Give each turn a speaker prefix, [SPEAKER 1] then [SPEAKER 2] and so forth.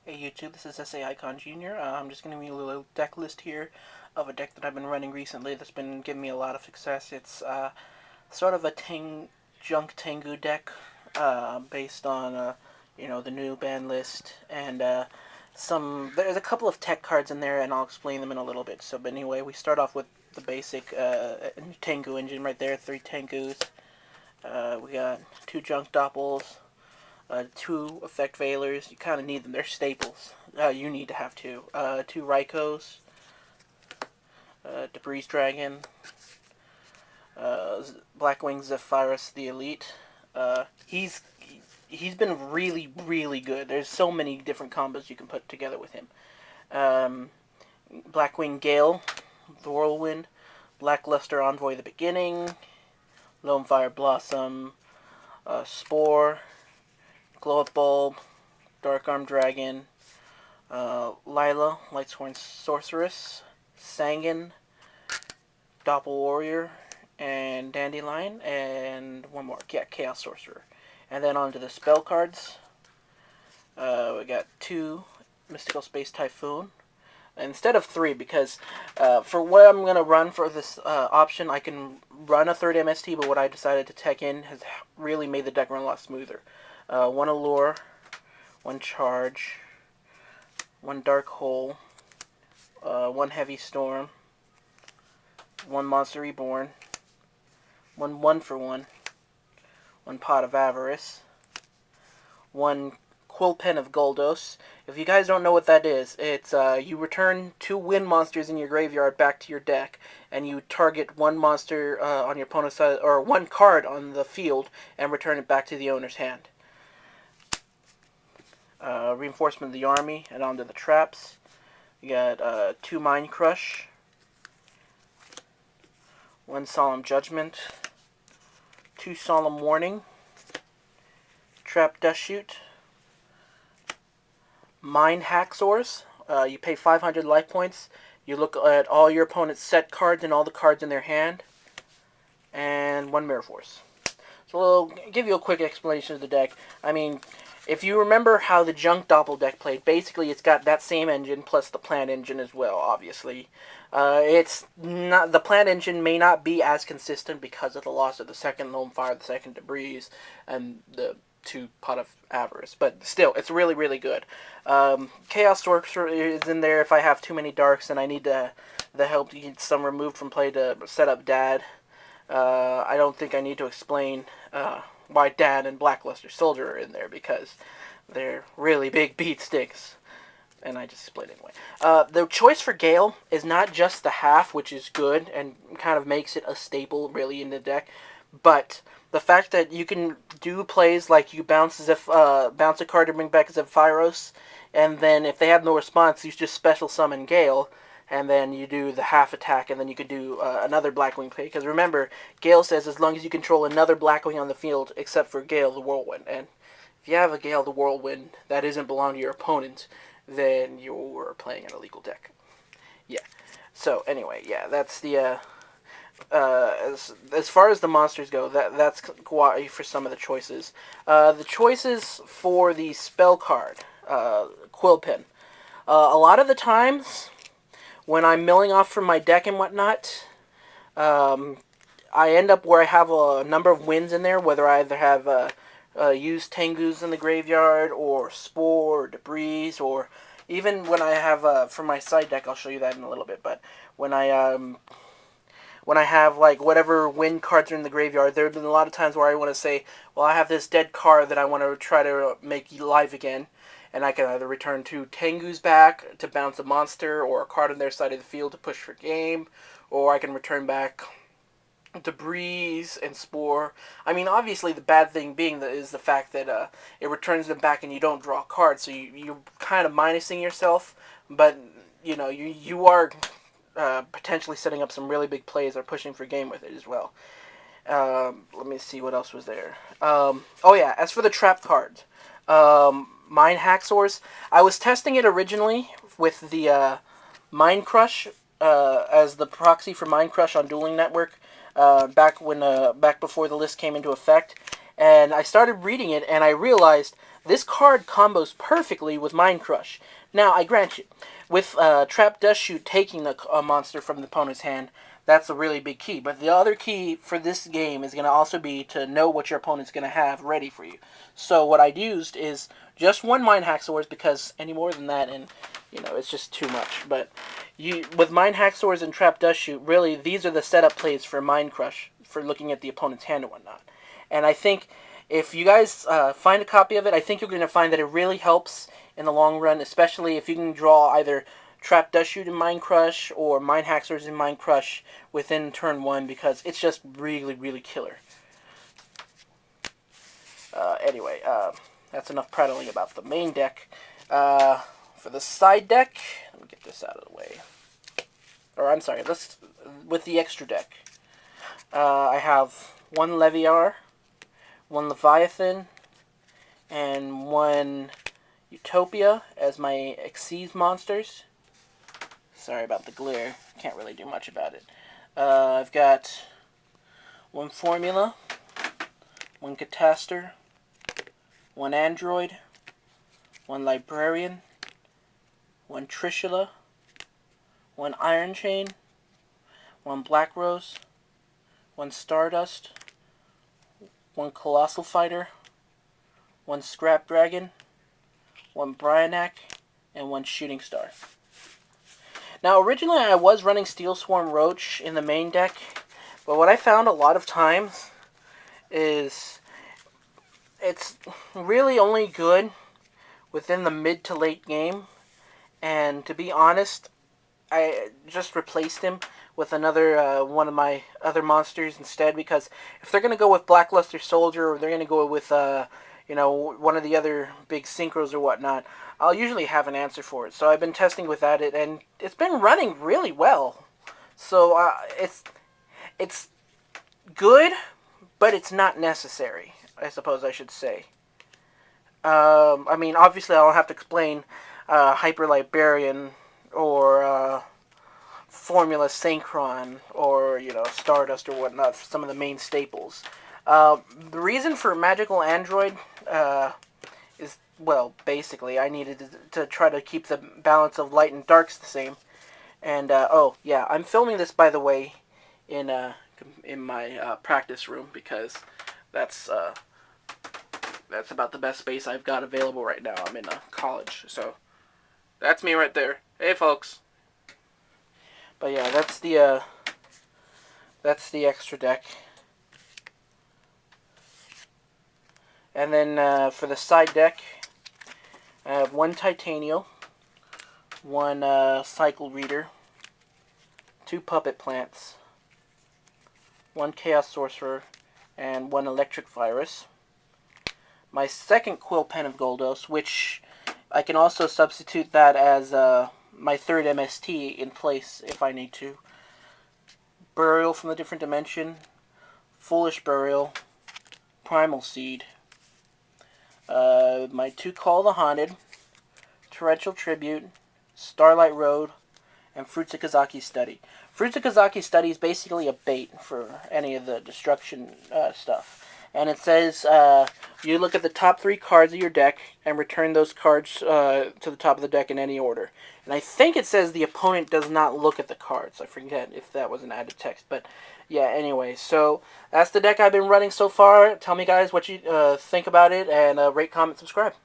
[SPEAKER 1] Hey YouTube, this is SA Icon Jr. I'm just going to give you a little deck list here of a deck that I've been running recently that's been giving me a lot of success. It's sort of a Junk Tengu deck based on the new ban list and there's a couple of tech cards in there and I'll explain them in a little bit. So but anyway, we start off with the basic Tengu engine right there, 3 Tengus. We got 2 Junk Doppels. 2 Effect Veilers. You kind of need them. They're staples. You need to have 2. 2 Rykos. Debris Dragon. Blackwing Zephyrus the Elite. He's been really, really good. There's so many different combos you can put together with him. Blackwing Gale, the Whirlwind. Blackluster Envoy the Beginning. Lonefire Blossom. Spore. Glow-Up Bulb, Dark Arm Dragon, Lyla, Lightsworn Sorceress, Sangan, Doppelwarrior, and Dandylion, and one more, yeah, Chaos Sorcerer. And then on to the spell cards. We got 2 Mystical Space Typhoon, instead of 3, because for what I'm going to run for this option, I can run a 3rd MST, but what I decided to tech in has really made the deck run a lot smoother. 1 Allure, 1 Charge, 1 Dark Hole, 1 Heavy Storm, 1 Monster Reborn, 1 1-for-1, 1 Pot of Avarice, 1 Quill Pen of Gulldos. If you guys don't know what that is, it's you return 2 wind monsters in your graveyard back to your deck, and you target 1 monster on your opponent's side, or 1 card on the field, and return it back to the owner's hand. Reinforcement of the army, and onto the traps. You got 2 Mind Crush, 1 Solemn Judgment, 2 Solemn Warning, Trap Dustshoot, Mind Haxorz. You pay 500 life points. You look at all your opponent's set cards and all the cards in their hand, and 1 Mirror Force. So we'll give you a quick explanation of the deck. I mean, if you remember how the Junk Doppel deck played, basically it's got that same engine plus the plant engine as well, obviously. It's not, the plant engine may not be as consistent because of the loss of the 2nd Lonefire, the 2nd Debris, and the 2 Pot of Avarice. But still, it's really, really good. Chaos Sorcerer is in there if I have too many darks and I need the help to get some removed from play to set up Dad. I don't think I need to explain why Dad and Blackluster Soldier are in there, because they're really big beat sticks. And I just split anyway. The choice for Gale is not just the half, which is good and kind of makes it a staple really in the deck, but the fact that you can do plays like you bounce a card to bring back Zephyrus, and then if they have no response, you just special summon Gale, and then you do the half attack, and then you could do another Blackwing play. Because remember, Gale says as long as you control another Blackwing on the field, except for Gale the Whirlwind. And if you have a Gale the Whirlwind that doesn't belong to your opponent, then you're playing an illegal deck. Yeah. So anyway, yeah, that's the as far as the monsters go, that's why for some of the choices. The choices for the spell card, Quill Pen. A lot of the times, when I'm milling off from my deck and whatnot, I end up where I have a number of wins in there, whether I either have used Tengus in the graveyard, or Spore, or Debris, or even when I have, for my side deck, I'll show you that in a little bit, but when I have, like, whatever win cards are in the graveyard, there have been a lot of times where I want to say, well, I have this dead card that I want to try to make live again, and I can either return 2 Tengus back to bounce a monster, or a card on their side of the field to push for game, or I can return back Debris and Spore. I mean, obviously the bad thing being is the fact that it returns them back and you don't draw cards, so you're kind of minusing yourself, but, you know, you are potentially setting up some really big plays or pushing for game with it as well. Let me see what else was there. Oh yeah, as for the trap cards, Mind Haxorz, I was testing it originally with the Mind Crush as the proxy for Mind Crush on Dueling Network, back before the list came into effect, and I started reading it and I realized This card combos perfectly with Mind Crush. Now, I grant you, with Trap Dustshoot taking a monster from the opponent's hand, that's a really big key. But the other key for this game is going to also be to know what your opponent's going to have ready for you. So what I used is just one Mind Haxorz, because any more than that, and it's just too much. But with Mind Haxorz and Trap Dustshoot, really, these are the setup plays for Mind Crush, for looking at the opponent's hand and whatnot. And I think if you guys find a copy of it, I think you're going to find that it really helps in the long run, especially if you can draw either Trap Dustshoot in Mind Crush or Mind Haxorz in Mind Crush within turn 1, because it's just really, really killer. Anyway, that's enough prattling about the main deck. For the side deck, let me get this out of the way. Or, I'm sorry, with the extra deck. I have one Leviar, one Leviathan, and one Utopia as my Xyz monsters. Sorry about the glare. Can't really do much about it. I've got one Formula, one Catastor, one Android, one Librarian, one Trishula, one Iron Chain, one Black Rose, one Stardust, one Colossal Fighter, one Scrap Dragon, one Brionac, and one Shooting Star. Now, originally I was running Steel Swarm Roach in the main deck, but what I found a lot of times is it's really only good within the mid to late game, and to be honest, I just replaced him with another one of my other monsters instead, because if they're going to go with Blackluster Soldier, or they're going to go with one of the other big synchros or whatnot, I'll usually have an answer for it. So I've been testing with that, and it's been running really well. So it's good, but it's not necessary, I suppose I should say. I mean, obviously I don't have to explain Hyper Librarian or Formula Synchron or Stardust or whatnot, some of the main staples. The reason for Magical Android is, well, basically I needed to try to keep the balance of light and darks the same. And oh yeah, I'm filming this, by the way, in my practice room, because that's about the best space I've got available right now. I'm in college, so that's me right there. Hey, folks. But yeah, that's the extra deck. And then for the side deck, I have one Titanial, one Cycle Reader, two Puppet Plants, one Chaos Sorcerer, and one Electric Virus. My second Quill Pen of Gulldos, which I can also substitute that as my third MST in place if I need to. Burial from the Different Dimension, Foolish Burial, Primal Seed. My two Call the Haunted, Torrential Tribute, Starlight Road, and Fruits of Kazaki Study. Fruits of Kazaki Study is basically a bait for any of the destruction stuff. And it says you look at the top 3 cards of your deck and return those cards to the top of the deck in any order. And I think it says the opponent does not look at the cards. I forget if that was an added text. But yeah, anyway, so that's the deck I've been running so far. Tell me, guys, what you think about it, and rate, comment, subscribe.